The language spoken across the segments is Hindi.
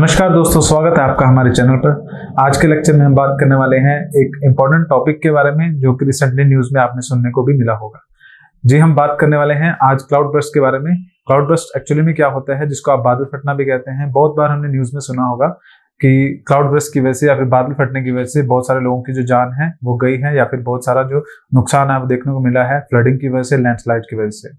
नमस्कार दोस्तों, स्वागत है आपका हमारे चैनल पर। आज के लेक्चर में हम बात करने वाले हैं एक इम्पॉर्टेंट टॉपिक के बारे में जो कि रिसेंटली न्यूज में आपने सुनने को भी मिला होगा। जी, हम बात करने वाले हैं आज क्लाउड बर्स्ट के बारे में। क्लाउड बर्स्ट एक्चुअली में क्या होता है, जिसको आप बादल फटना भी कहते हैं। बहुत बार हमने न्यूज में सुना होगा कि क्लाउड बर्स्ट की वजह से या फिर बादल फटने की वजह से बहुत सारे लोगों की जो जान है वो गई है, या फिर बहुत सारा जो नुकसान है वो देखने को मिला है फ्लडिंग की वजह से, लैंडस्लाइड की वजह से।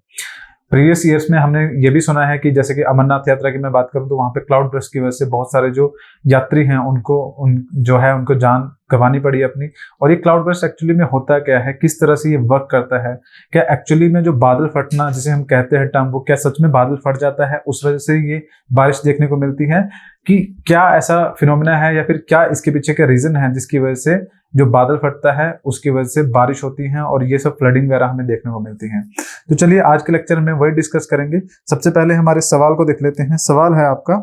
प्रीवियस ईयर्स में हमने ये भी सुना है कि जैसे कि अमरनाथ यात्रा की मैं बात करूं तो वहां पे क्लाउड बर्स्ट की वजह से बहुत सारे जो यात्री हैं उनको जान गंवानी पड़ी अपनी। और ये क्लाउड बर्स्ट एक्चुअली में होता क्या है, किस तरह से ये वर्क करता है, क्या एक्चुअली में जो बादल फटना जिसे हम कहते हैं टर्म, वो क्या सच में बादल फट जाता है, उस वजह से ये बारिश देखने को मिलती है, कि क्या ऐसा फिनोमेना है या फिर क्या इसके पीछे का रीजन है जिसकी वजह से जो बादल फटता है उसकी वजह से बारिश होती है और ये सब फ्लडिंग वगैरह हमें देखने को मिलती है। तो चलिए आज के लेक्चर में वही डिस्कस करेंगे। सबसे पहले हमारे सवाल को देख लेते हैं। सवाल है आपका,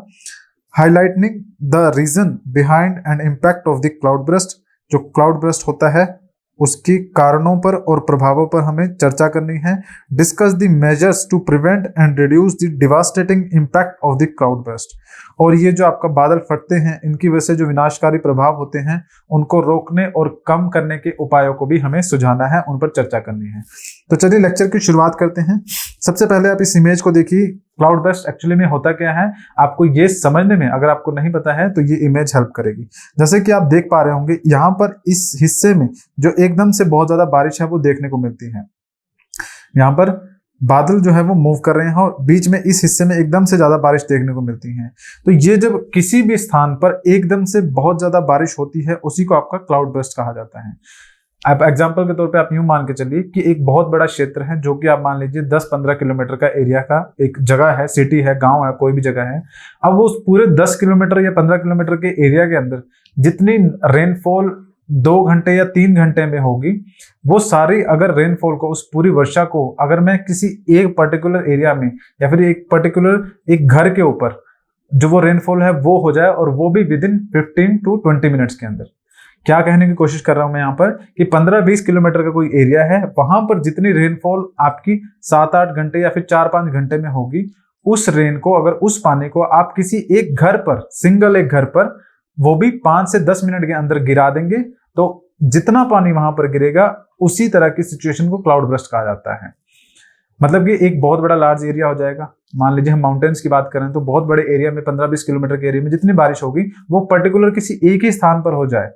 highlighting the reason behind and impact of the cloud burst. जो क्लाउड बर्स्ट होता है उसके कारणों पर और प्रभावों पर हमें चर्चा करनी है। Discuss the measures to prevent and reduce the devastating impact of the cloud burst. और ये जो आपका बादल फटते हैं इनकी वजह से जो विनाशकारी प्रभाव होते हैं उनको रोकने और कम करने के उपायों को भी हमें सुझाना है, उन पर चर्चा करनी है। तो चलिए लेक्चर की शुरुआत करते हैं। सबसे पहले आप इस इमेज को देखिए। क्लाउड बर्स्ट एक्चुअली में होता क्या है, आपको ये समझने में अगर आपको नहीं पता है तो ये इमेज हेल्प करेगी। जैसे कि आप देख पा रहे होंगे यहाँ पर इस हिस्से में जो एकदम से बहुत ज्यादा बारिश है वो देखने को मिलती है। यहाँ पर बादल जो है वो मूव कर रहे हैं और बीच में इस हिस्से में एकदम से ज्यादा बारिश देखने को मिलती है। तो ये जब किसी भी स्थान पर एकदम से बहुत ज्यादा बारिश होती है उसी को आपका क्लाउड बर्स्ट कहा जाता है। आप एग्जाम्पल के तौर पे आप यूं मान के चलिए कि एक बहुत बड़ा क्षेत्र है जो कि आप मान लीजिए 10-15 किलोमीटर का एरिया का एक जगह है, सिटी है, गांव है, कोई भी जगह है। अब वो उस पूरे 10 किलोमीटर या 15 किलोमीटर के एरिया के अंदर जितनी रेनफॉल 2 घंटे या 3 घंटे में होगी, वो सारी अगर रेनफॉल को, उस पूरी वर्षा को अगर मैं किसी एक पर्टिकुलर एरिया में या फिर एक पर्टिकुलर एक घर के ऊपर जो वो रेनफॉल है वो हो जाए, और वो भी विद इन 15 to 20 मिनट्स के अंदर। क्या कहने की कोशिश कर रहा हूं मैं यहाँ पर कि 15-20 किलोमीटर का कोई एरिया है, वहां पर जितनी रेनफॉल आपकी 7-8 घंटे या फिर 4-5 घंटे में होगी, उस रेन को, अगर उस पानी को आप किसी एक घर पर, सिंगल एक घर पर, वो भी 5 से 10 मिनट के अंदर गिरा देंगे, तो जितना पानी वहां पर गिरेगा उसी तरह की सिचुएशन को क्लाउड बर्स्ट कहा जाता है। मतलब कि एक बहुत बड़ा लार्ज एरिया हो जाएगा। मान लीजिए हम माउंटेन्स की बात करें तो बहुत बड़े एरिया में 15-20 किलोमीटर के एरिया में जितनी बारिश होगी वो पर्टिकुलर किसी एक ही स्थान पर हो जाए,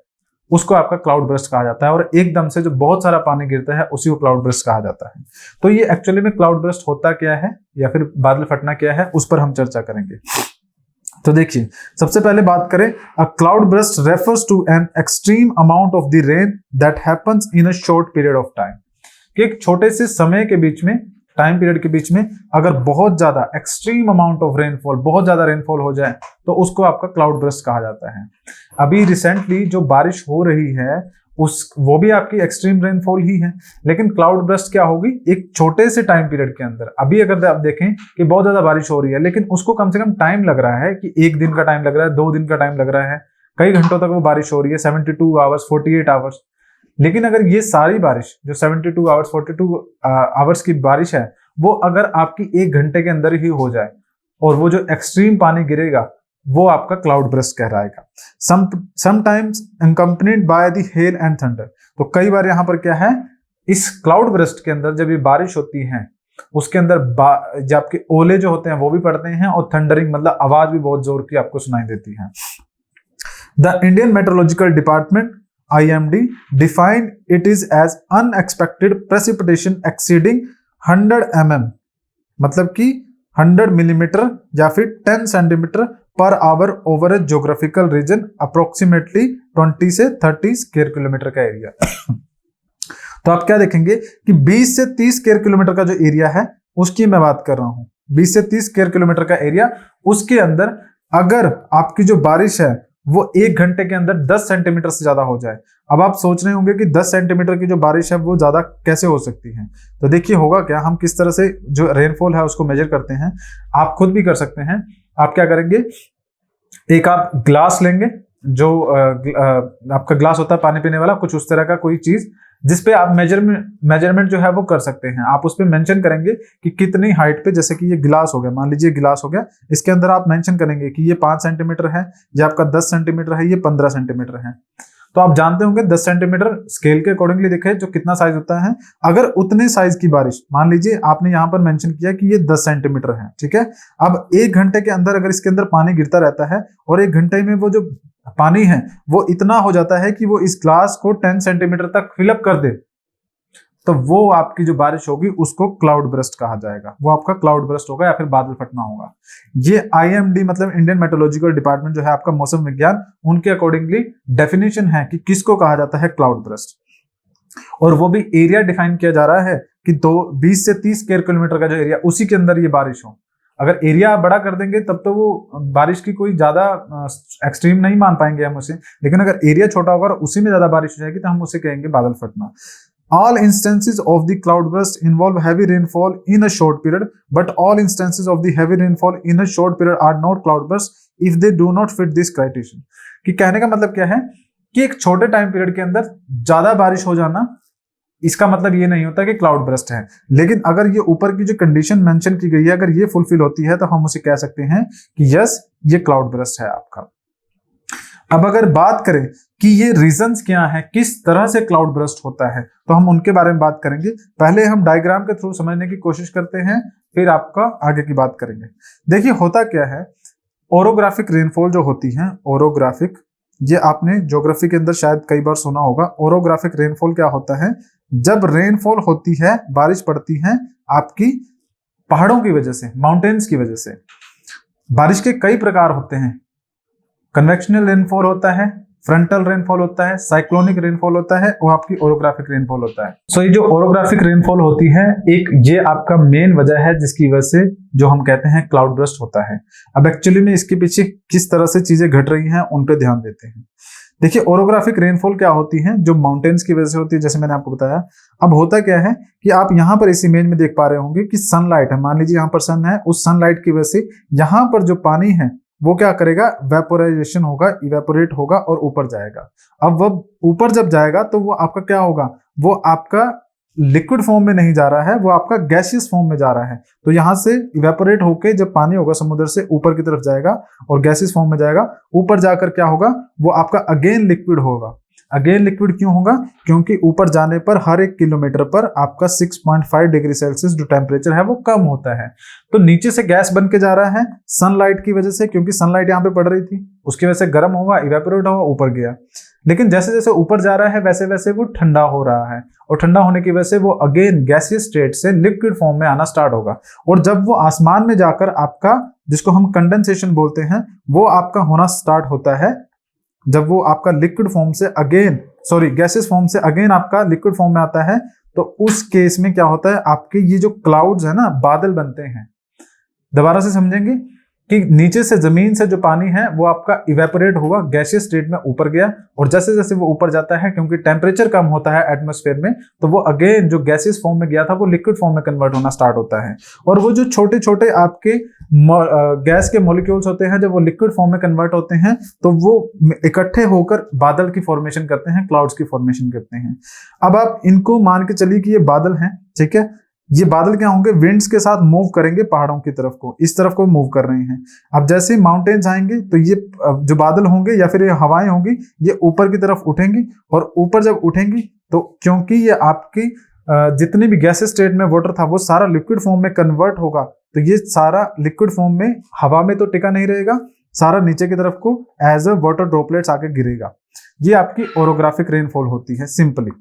उसको आपका क्लाउड बर्स्ट कहा जाता है। और एकदम से जो बहुत सारा पानी गिरता है उसी को क्लाउड बर्स्ट कहा जाता है। तो ये एक्चुअली में क्लाउड बर्स्ट होता क्या है या फिर बादल फटना क्या है, उस पर हम चर्चा करेंगे। तो देखिए, सबसे पहले बात करें, a cloud burst refers to an extreme amount of the rain that happens in a short period of time. कि एक छोटे से समय के बीच में, टाइम पीरियड के बीच में अगर बहुत ज्यादा एक्सट्रीम अमाउंट ऑफ रेनफॉल, बहुत ज्यादा रेनफॉल हो जाए तो उसको आपका क्लाउड बर्स्ट कहा जाता है। अभी रिसेंटली जो बारिश हो रही है वो भी आपकी एक्सट्रीम रेनफॉल ही है, लेकिन क्लाउड बर्स्ट क्या होगी, एक छोटे से टाइम पीरियड के अंदर। अभी अगर आप देखें कि बहुत ज्यादा बारिश हो रही है, लेकिन उसको कम से कम टाइम लग रहा है कि 1 दिन का टाइम लग रहा है, 2 दिन का टाइम लग रहा है, कई घंटों तक वो बारिश हो रही है, 72 आवर्स, 48 आवर्स। लेकिन अगर ये सारी बारिश जो 72 आवर्स, 42 आवर्स की बारिश है वो अगर आपकी 1 घंटे के अंदर ही हो जाए, और वो जो एक्सट्रीम पानी गिरेगा वो आपका क्लाउड बर्स्ट कहलाएगा। Sometimes accompanied by the hell and thunder. तो कई बार यहाँ पर क्या है, इस क्लाउड बर्स्ट के अंदर जब ये बारिश होती है उसके अंदर जब आपके ओले जो होते हैं वो भी पड़ते हैं, और थंडरिंग मतलब आवाज भी बहुत जोर की आपको सुनाई देती है। The Indian metrological department IMD define it is as unexpected precipitation exceeding 100 mm, मतलब कि 100 मिलीमीटर या फिर 10 सेंटीमीटर पर आवर ओवर ए ज्योग्राफिकल रीजन अप्रोक्सीमेटली 20 से 30 स्क्वायर किलोमीटर का एरिया। तो आप क्या देखेंगे कि 20 से 30 स्क्वायर किलोमीटर का जो एरिया है उसकी मैं बात कर रहा हूं। 20 से 30 स्क्वायर किलोमीटर का एरिया, उसके अंदर अगर आपकी जो बारिश है वो 1 घंटे के अंदर 10 सेंटीमीटर से ज्यादा हो जाए। अब आप सोच रहे होंगे कि 10 सेंटीमीटर की जो बारिश है वो ज्यादा कैसे हो सकती है। तो देखिए होगा क्या, हम किस तरह से जो रेनफॉल है उसको मेजर करते हैं, आप खुद भी कर सकते हैं। आप क्या करेंगे, एक आप ग्लास लेंगे, जो आपका ग्लास होता है पानी पीने वाला, कुछ उस तरह का कोई चीज जिसपे आप मेजरमेंट जो है वो कर सकते हैं। आप उस पे मेंशन करेंगे कि कितनी हाइट पे, जैसे कि ये गिलास हो गया, मान लीजिए गिलास हो गया, इसके अंदर आप मेंशन करेंगे कि ये 5 सेंटीमीटर है, ये आपका 10 सेंटीमीटर है, ये 15 सेंटीमीटर है। तो आप जानते होंगे 10 सेंटीमीटर स्केल के अकॉर्डिंगली देखे जो कितना साइज होता है। अगर उतने साइज की बारिश, मान लीजिए आपने यहाँ पर मेंशन किया कि ये 10 सेंटीमीटर है, ठीक है। अब 1 घंटे के अंदर अगर इसके अंदर पानी गिरता रहता है और 1 घंटे में वो जो पानी है वो इतना हो जाता है कि वो इस ग्लास को 10 सेंटीमीटर तक फिलअप कर दे, तो वो आपकी जो बारिश होगी उसको क्लाउड बर्स्ट कहा जाएगा। वो आपका क्लाउड बर्स्ट होगा या फिर बादल फटना होगा। ये IMD मतलब इंडियन मेट्रोलॉजिकल डिपार्टमेंट जो है आपका मौसम विज्ञान, उनके अकॉर्डिंगली डेफिनेशन है कि किसको कहा जाता है क्लाउड बर्स्ट। और वो भी एरिया डिफाइन किया जा रहा है कि 20 से 30 स्क्वायर किलोमीटर का जो एरिया, उसी के अंदर ये बारिश हो। अगर एरिया आप बड़ा कर देंगे तब तो वो बारिश की कोई ज्यादा एक्सट्रीम नहीं मान पाएंगे हम उसे, लेकिन अगर एरिया छोटा होगा और उसी में ज्यादा बारिश हो जाएगी तो हम उसे कहेंगे बादल फटना। All instances of the cloudburst involve heavy rainfall in a short period, but all instances of the heavy rainfall in a short period are not cloudburst if they do not fit this criterion। कि कहने का मतलब क्या है कि एक छोटे टाइम पीरियड के अंदर ज्यादा बारिश हो जाना, इसका मतलब ये नहीं होता कि क्लाउड बर्स्ट है। लेकिन अगर ये ऊपर की जो कंडीशन मेंशन की गई है अगर ये फुलफिल होती है तो हम उसे कह सकते हैं कि यस ये क्लाउड बर्स्ट है आपका। अब अगर बात करें कि ये रीजंस क्या है, किस तरह से क्लाउड बर्स्ट होता है, तो हम उनके बारे में बात करेंगे। पहले हम डायग्राम के थ्रू समझने की कोशिश करते हैं, फिर आपका आगे की बात करेंगे। देखिए होता क्या है, ओरोग्राफिक रेनफॉल जो होती है, ओरोग्राफिक, ये आपने ज्योग्राफी के अंदर शायद कई बार सुना होगा। ओरोग्राफिक रेनफॉल क्या होता है, जब रेनफॉल होती है, बारिश पड़ती है आपकी पहाड़ों की वजह से, माउंटेन्स की वजह से। बारिश के कई प्रकार होते हैं, कन्वेक्शनल रेनफॉल होता है, फ्रंटल रेनफॉल होता है, साइक्लोनिक रेनफॉल होता है, और आपकी ओरोग्राफिक रेनफॉल होता है। सो ये जो ओरोग्राफिक रेनफॉल होती है, एक ये आपका मेन वजह है जिसकी वजह से जो हम कहते हैं क्लाउड बर्स्ट होता है। अब एक्चुअली में इसके पीछे किस तरह से चीजें घट रही हैं उन पे ध्यान देते हैं। देखिए ओरोग्राफिक रेनफॉल क्या होती है, जो माउंटेन्स की वजह से होती है, जैसे मैंने आपको बताया। अब होता क्या है कि आप यहाँ पर इस इमेज में देख पा रहे होंगे कि सनलाइट है, मान लीजिए यहाँ पर सन है, उस सनलाइट की वजह से यहाँ पर जो पानी है वो क्या करेगा, वेपोराइजेशन होगा, इवेपोरेट होगा और ऊपर जाएगा। अब वो ऊपर जब जाएगा तो वो आपका क्या होगा, वो आपका लिक्विड फॉर्म में नहीं जा रहा है, वो आपका गैसियस फॉर्म में जा रहा है। तो यहाँ से इवेपोरेट होके जब पानी होगा समुद्र से ऊपर की तरफ जाएगा और गैसियस फॉर्म में जाएगा। ऊपर जाकर क्या होगा, वो आपका अगेन लिक्विड होगा। अगेन लिक्विड क्यों होगा, क्योंकि ऊपर जाने पर हर 1 किलोमीटर पर आपका 6.5 डिग्री सेल्सियस जो टेम्परेचर है वो कम होता है। तो नीचे से गैस बन के जा रहा है सनलाइट की वजह से, क्योंकि सनलाइट यहाँ पे पड़ रही थी, उसकी वजह से गर्म होगा, इवेपोरेट होगा, ऊपर गया। लेकिन जैसे जैसे ऊपर जा रहा है वैसे वैसे वो ठंडा हो रहा है, और ठंडा होने की वजह से वो अगेन गैसियस स्टेट से लिक्विड फॉर्म में आना स्टार्ट होगा। और जब वो आसमान में जाकर आपका, जिसको हम कंडेंसेशन बोलते हैं, वो आपका होना स्टार्ट होता है। जब वो आपका लिक्विड फॉर्म से अगेन, सॉरी गैसियस फॉर्म से अगेन आपका लिक्विड फॉर्म में आता है, तो उस केस में क्या होता है, आपके ये जो क्लाउड्स है ना, बादल बनते हैं। दोबारा से समझेंगे कि नीचे से, जमीन से जो पानी है वो आपका इवेपोरेट हुआ, गैसियस स्टेट में ऊपर गया, और जैसे जैसे वो ऊपर जाता है, क्योंकि टेम्परेचर कम होता है एटमॉस्फेयर में, तो वो अगेन जो गैसियस फॉर्म में गया था वो लिक्विड फॉर्म में कन्वर्ट होना स्टार्ट होता है। और वो जो छोटे छोटे आपके गैस के मॉलिक्यूल्स होते हैं, जब वो लिक्विड फॉर्म में कन्वर्ट होते हैं तो वो इकट्ठे होकर बादल की फॉर्मेशन करते हैं, क्लाउड्स की फॉर्मेशन करते हैं। अब आप इनको मान के चलिए कि ये बादल हैं, ठीक है। ये बादल क्या होंगे, विंड्स के साथ मूव करेंगे पहाड़ों की तरफ को, इस तरफ को मूव कर रहे हैं। अब जैसे माउंटेन्स आएंगे तो ये जो बादल होंगे या फिर ये हवाएं होंगी, ये ऊपर की तरफ उठेंगी, और ऊपर जब उठेंगी तो क्योंकि ये आपकी जितनी भी गैसेस स्टेट में वाटर था वो सारा लिक्विड फॉर्म में कन्वर्ट होगा, तो ये सारा लिक्विड फॉर्म में हवा में तो टिका नहीं रहेगा, सारा नीचे की तरफ को एज अ वाटर ड्रॉपलेट्स आके गिरेगा। ये आपकी ओरोग्राफिक रेनफॉल होती है सिंपली।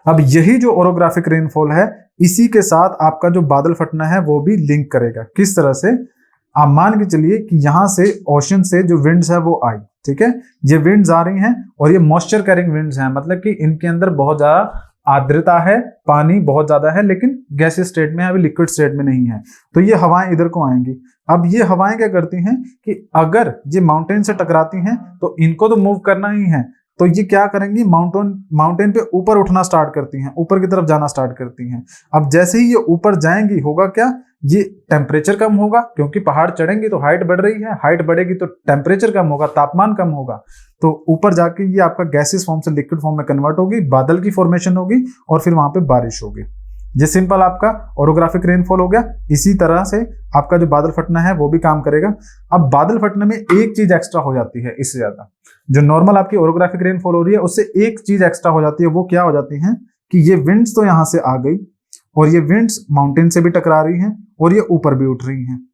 अब यही जो ओरोग्राफिक रेनफॉल है, इसी के साथ आपका जो बादल फटना है वो भी लिंक करेगा। किस तरह से, आप मान के चलिए कि यहां से ओशन से जो विंड्स है वो आई, ठीक है। ये विंड्स आ रही हैं और ये मॉइस्चर कैरिंग विंड्स हैं, मतलब कि इनके अंदर बहुत ज्यादा आर्द्रता है, पानी बहुत ज्यादा है, लेकिन गैसियस स्टेट में है, अभी लिक्विड स्टेट में नहीं है। तो ये हवाएं इधर को आएंगी। अब ये हवाएं क्या करती हैं कि अगर ये माउंटेन से टकराती हैं तो इनको तो मूव करना ही है, तो ये क्या करेंगी, माउंटेन पे ऊपर उठना स्टार्ट करती हैं, ऊपर की तरफ जाना स्टार्ट करती हैं। अब जैसे ही ये ऊपर जाएंगी होगा क्या, ये टेम्परेचर कम होगा, क्योंकि पहाड़ चढ़ेंगे तो हाइट बढ़ रही है, हाइट बढ़ेगी तो टेम्परेचर कम होगा, तापमान कम होगा, तो ऊपर जाके ये आपका गैसेस फॉर्म से लिक्विड फॉर्म में कन्वर्ट होगी, बादल की फॉर्मेशन होगी और फिर वहां पे बारिश होगी। ये सिंपल आपका ओरोग्राफिक रेनफॉल हो गया। इसी तरह से आपका जो बादल फटना है वो भी काम करेगा। अब बादल फटने में एक चीज एक्स्ट्रा हो जाती है, इससे ज्यादा जो नॉर्मल आपकी ओरोग्राफिक रेनफॉल हो रही है उससे एक चीज एक्स्ट्रा हो जाती है। वो क्या हो जाती है कि ये विंड्स तो यहां से आ गई और ये विंड्स माउंटेन से भी टकरा रही हैं और ये ऊपर भी उठ रही हैं।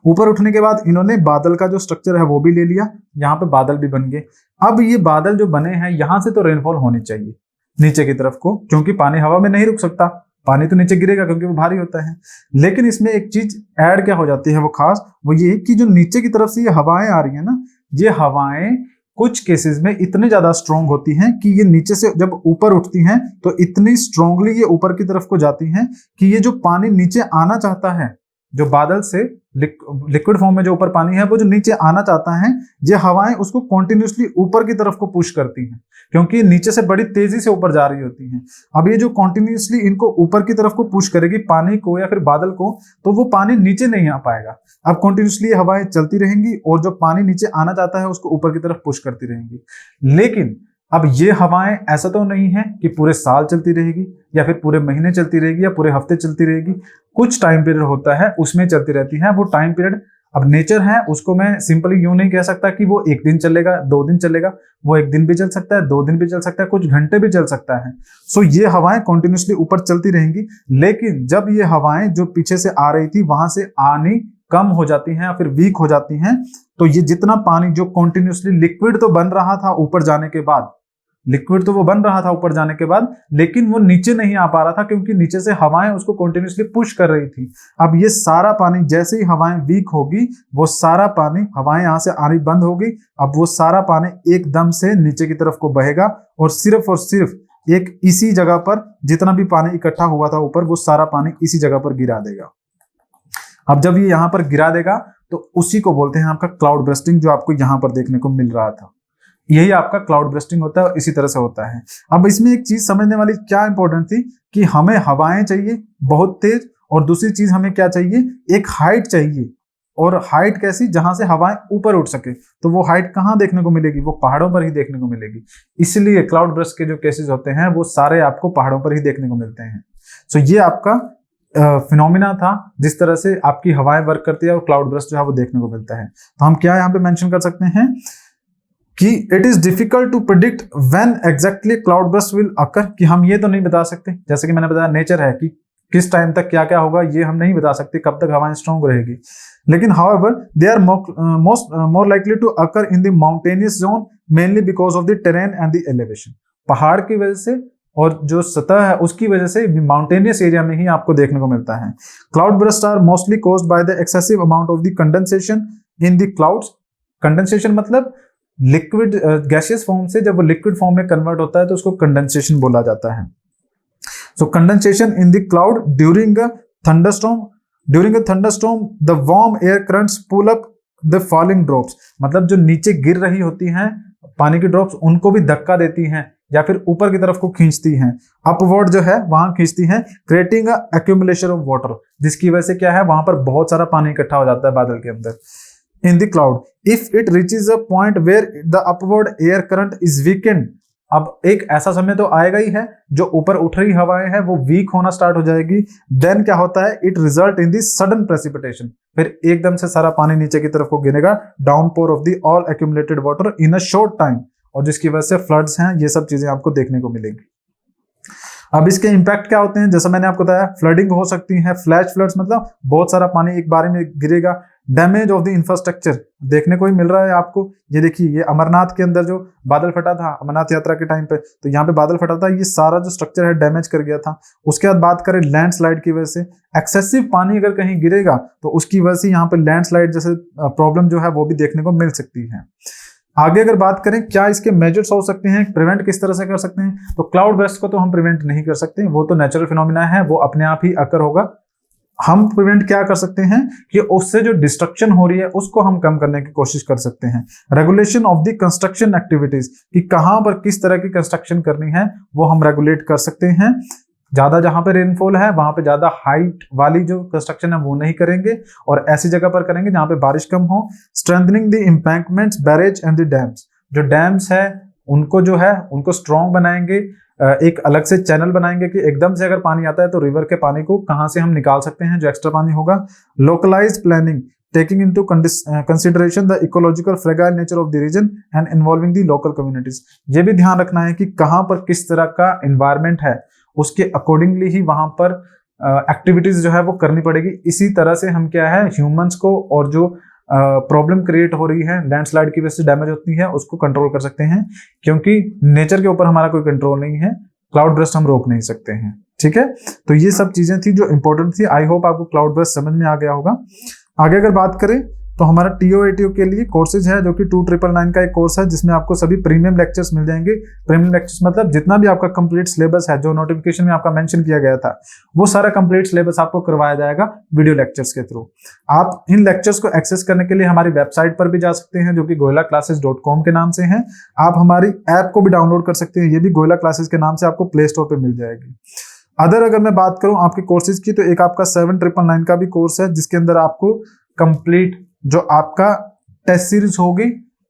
ऊपर उठने के बाद इन्होंने बादल का जो स्ट्रक्चर है वो भी ले लिया, यहाँ पे बादल भी बन गए। अब ये बादल जो बने हैं यहां से तो रेनफॉल होनी चाहिए नीचे की तरफ को, क्योंकि पानी हवा में नहीं रुक सकता, पानी तो नीचे गिरेगा क्योंकि वो भारी होता है। लेकिन इसमें एक चीज ऐड क्या हो जाती है वो खास, वो ये कि जो नीचे की तरफ से ये हवाएं आ रही है ना, ये हवाएं कुछ केसेस में इतने ज्यादा स्ट्रॉन्ग होती हैं कि ये नीचे से जब ऊपर उठती हैं तो इतनी स्ट्रांगली ये ऊपर की तरफ को जाती हैं कि ये जो पानी नीचे आना चाहता है, जो बादल से लिक्विड फॉर्म में जो ऊपर पानी है वो जो नीचे आना चाहता है, ये हवाएं उसको कॉन्टिन्यूसली ऊपर की तरफ को पुश करती हैं, क्योंकि नीचे से बड़ी तेजी से ऊपर जा रही होती हैं। अब ये जो कॉन्टिन्यूसली इनको ऊपर की तरफ को पुश करेगी पानी को या फिर बादल को, तो वो पानी नीचे नहीं आ पाएगा। अब कॉन्टिन्यूसली हवाएं चलती रहेंगी और जो पानी नीचे आना चाहता है उसको ऊपर की तरफ पुश करती रहेंगी। लेकिन अब ये हवाएं ऐसा तो नहीं है कि पूरे साल चलती रहेगी या फिर पूरे महीने चलती रहेगी या पूरे हफ्ते चलती रहेगी। कुछ टाइम पीरियड होता है उसमें चलती रहती है। वो टाइम पीरियड अब नेचर है, उसको मैं सिंपली यूं नहीं कह सकता कि वो एक दिन चलेगा, 2 दिन चलेगा। वो एक दिन भी चल सकता है, 2 दिन भी चल सकता है, कुछ घंटे भी चल सकता है। सो ये हवाएं कॉन्टिन्यूसली ऊपर चलती रहेंगी। लेकिन जब ये हवाएं जो पीछे से आ रही थी वहां से आनी कम हो जाती हैं या फिर वीक हो जाती हैं, तो ये जितना पानी जो कॉन्टिन्यूसली लिक्विड तो बन रहा था ऊपर जाने के बाद, लिक्विड तो वो बन रहा था ऊपर जाने के बाद, लेकिन वो नीचे नहीं आ पा रहा था क्योंकि नीचे से हवाएं उसको कंटिन्यूसली पुश कर रही थी। अब ये सारा पानी जैसे ही हवाएं वीक होगी, वो सारा पानी, हवाएं यहां से आनी बंद होगी, अब वो सारा पानी एकदम से नीचे की तरफ को बहेगा और सिर्फ एक इसी जगह पर जितना भी पानी इकट्ठा हुआ था ऊपर, वो सारा पानी इसी जगह पर गिरा देगा। अब जब ये यहां पर गिरा देगा तो उसी को बोलते हैं आपका क्लाउड बर्स्टिंग, जो आपको यहां पर देखने को मिल रहा था। यही आपका क्लाउड बर्स्टिंग होता है, इसी तरह से होता है। अब इसमें एक चीज समझने वाली क्या इंपॉर्टेंट थी कि हमें हवाएं चाहिए बहुत तेज, और दूसरी चीज हमें क्या चाहिए, एक हाइट चाहिए। और हाइट कैसी, जहां से हवाएं ऊपर उठ सके। तो वो हाइट कहाँ देखने को मिलेगी, वो पहाड़ों पर ही देखने को मिलेगी। इसलिए क्लाउड बर्स्ट के जो केसेस होते हैं वो सारे आपको पहाड़ों पर ही देखने को मिलते हैं। सो ये आपका फिनोमिना था, जिस तरह से आपकी हवाएं वर्क करती है और क्लाउड बर्स्ट जो है वो देखने को मिलता है। तो हम क्या यहाँ पे मेंशन कर सकते हैं कि it is difficult to predict when exactly cloud burst will occur, कि हम ये तो नहीं बता सकते, जैसे कि मैंने बताया नेचर है कि किस टाइम तक क्या क्या होगा ये हम नहीं बता सकते, कब तक हवाएं स्ट्रॉन्ग रहेगी। लेकिन however they are more likely to occur in the mountainous zone, mainly because of the terrain and the elevation. पहाड़ की वजह से और जो सतह है उसकी वजह से माउंटेनियस एरिया में ही आपको देखने को मिलता है। Cloud burst are mostly caused by the excessive amount of the condensation in the clouds. Condensation मतलब लिक्विड गैसियस फॉर्म से जब वो लिक्विड फॉर्म में कन्वर्ट होता है तो उसको कंडेंसेशन बोला जाता है। So condensation in the cloud during a thunderstorm, the warm air currents pull up the falling drops. मतलब जो नीचे गिर रही होती हैं पानी की ड्रॉप्स, उनको भी धक्का देती हैं या फिर ऊपर की तरफ को खींचती हैं, अपवर्ड जो है वहां खींचती हैं, creating a accumulation of water, जिसकी वजह से क्या है वहां पर बहुत सारा पानी इकट्ठा हो जाता है बादल के अंदर। In the cloud, if it reaches a point where the upward air current is weakened, अब एक ऐसा समय तो आएगा ही है जो ऊपर उठ रही हवाएं हैं वो वीक होना स्टार्ट हो जाएगी। देन क्या होता है, it result in the sudden precipitation, फिर एकदम से सारा पानी नीचे की तरफ को गिरेगा, downpour of the all accumulated water in a short time, और जिसकी वजह से फ्लड्स हैं, ये सब चीजें आपको देखने को मिलेंगी। अब इसके इंपैक्ट क्या होते हैं, जैसा मैंने आपको बताया, फ्लडिंग हो सकती है, फ्लैश फ्लड्स मतलब बहुत सारा पानी एक बार में गिरेगा, डैमेज ऑफ द इंफ्रास्ट्रक्चर देखने को ही मिल रहा है आपको। ये देखिए, ये अमरनाथ के अंदर जो बादल फटा था अमरनाथ यात्रा के टाइम पे, तो यहाँ पे बादल फटा था, ये सारा जो स्ट्रक्चर है डैमेज कर गया था। उसके बाद बात करें लैंडस्लाइड की वजह से, एक्सेसिव पानी अगर कहीं गिरेगा तो उसकी वजह से यहाँ पे लैंडस्लाइड जैसे प्रॉब्लम जो है वो भी देखने को मिल सकती है। आगे अगर बात करें क्या इसके मेजर्स हो सकते हैं, प्रिवेंट किस तरह से कर सकते हैं, तो क्लाउड बर्स्ट को तो हम प्रिवेंट नहीं कर सकते, वो तो नेचुरल फिनोमिना है, वो अपने आप ही अकर होगा। हम प्रिवेंट क्या कर सकते हैं कि उससे जो डिस्ट्रक्शन हो रही है उसको हम कम करने की कोशिश कर सकते हैं। Regulation of the construction activities, कि कहां पर किस तरह की कंस्ट्रक्शन करनी है वो हम रेगुलेट कर सकते हैं। ज्यादा जहां पे रेनफॉल है वहां पे ज्यादा हाइट वाली जो कंस्ट्रक्शन है वो नहीं करेंगे और ऐसी जगह पर करेंगे जहां पे बारिश कम हो। Strengthening the embankments, barrage and the dams, जो डैम्स है उनको जो है उनको स्ट्रॉन्ग बनाएंगे, एक अलग से चैनल बनाएंगे कि एकदम से अगर पानी आता है तो रिवर के पानी को कहां से हम निकाल सकते हैं जो एक्स्ट्रा पानी होगा। Localised planning, taking into consideration the ecological fragile nature of the region and involving the local communities, ये भी ध्यान रखना है कि कहां पर किस तरह का एनवायरमेंट है उसके अकॉर्डिंगली ही वहां पर एक्टिविटीज जो है वो करनी पड़ेगी। इसी तरह से हम क्या है ह्यूमंस को और जो प्रॉब्लम क्रिएट हो रही है लैंडस्लाइड की वजह से डैमेज होती है उसको कंट्रोल कर सकते हैं, क्योंकि नेचर के ऊपर हमारा कोई कंट्रोल नहीं है, क्लाउड बर्स्ट हम रोक नहीं सकते हैं। ठीक है, तो ये सब चीजें थी जो इंपॉर्टेंट थी। आई होप आपको क्लाउड बर्स्ट समझ में आ गया होगा। आगे अगर बात करें तो हमारा TOATO के लिए कोर्सेज है जो कि 2999 का एक कोर्स है जिसमें आपको सभी प्रीमियम लेक्चर्स मिल जाएंगे। प्रीमियम लेक्चर्स मतलब जितना भी आपका कंप्लीट सिलेबस है जो नोटिफिकेशन में आपका मेंशन किया गया था वो सारा कंप्लीट सिलेबस आपको करवाया जाएगा वीडियो लेक्चर्स के थ्रू। आप इन लेक्चर्स को एक्सेस करने के लिए हमारी वेबसाइट पर भी जा सकते हैं जो कि goilaclasses.com के नाम से है। आप हमारी ऐप को भी डाउनलोड कर सकते हैं, ये भी गोयला क्लासेस के नाम से आपको प्ले स्टोर पर मिल जाएगी। अगर मैं बात करूं आपके कोर्सेज की तो एक आपका 7999 का भी कोर्स है जिसके अंदर आपको कंप्लीट जो आपका टेस्ट सीरीज होगी,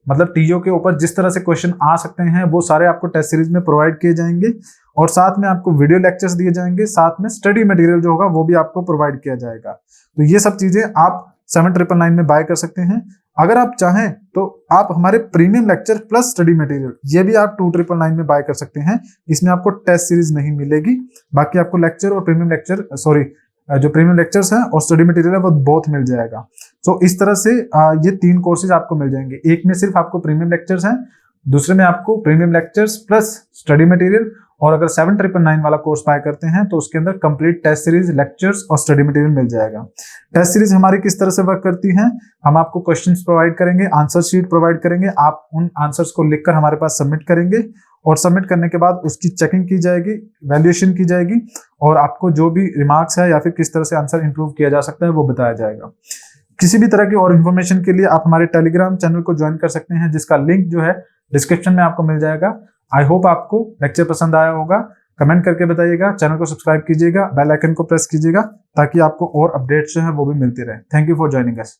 मतलब TO के ऊपर जिस तरह से क्वेश्चन आ सकते हैं वो सारे आपको टेस्ट सीरीज में प्रोवाइड किए जाएंगे और साथ में आपको वीडियो लेक्चर्स दिए जाएंगे, साथ में स्टडी मटेरियल जो होगा वो भी आपको प्रोवाइड किया जाएगा। तो ये सब चीजें आप 7999 में बाय कर सकते हैं। अगर आप चाहें तो आप हमारे premium lecture plus study material ये भी आप 2999 में बाय कर सकते हैं। इसमें आपको टेस्ट सीरीज नहीं मिलेगी, बाकी आपको लेक्चर और प्रीमियम लेक्चर जो प्रीमियम लेक्चर्स हैं और स्टडी मटेरियल है वो बोथ मिल जाएगा। तो इस तरह से ये 3 कोर्सेज आपको मिल जाएंगे। एक में सिर्फ आपको प्रीमियम लेक्चर्स हैं, दूसरे में आपको premium lectures plus study material, और अगर 7999 वाला कोर्स बाय करते हैं तो उसके अंदर कंप्लीट टेस्ट सीरीज, लेक्चर्स और स्टडी मटेरियल मिल जाएगा। टेस्ट सीरीज हमारी किस तरह से वर्क करती है, हम आपको क्वेश्चंस प्रोवाइड करेंगे, आंसर शीट प्रोवाइड करेंगे, आप उन आंसर्स को लिखकर हमारे पास सबमिट करेंगे और सबमिट करने के बाद उसकी चेकिंग की जाएगी, वैल्यूएशन की जाएगी और आपको जो भी रिमार्क्स है या फिर किस तरह से आंसर इंप्रूव किया जा सकता है वो बताया जाएगा। किसी भी तरह की और इन्फॉर्मेशन के लिए आप हमारे टेलीग्राम चैनल को ज्वाइन कर सकते हैं जिसका लिंक जो है डिस्क्रिप्शन में आपको मिल जाएगा। आई होप आपको लेक्चर पसंद आया होगा, कमेंट करके बताइएगा, चैनल को सब्सक्राइब कीजिएगा, बेल आइकन को प्रेस कीजिएगा ताकि आपको और अपडेट्स जो है वो भी मिलती रहे। Thank you for joining us.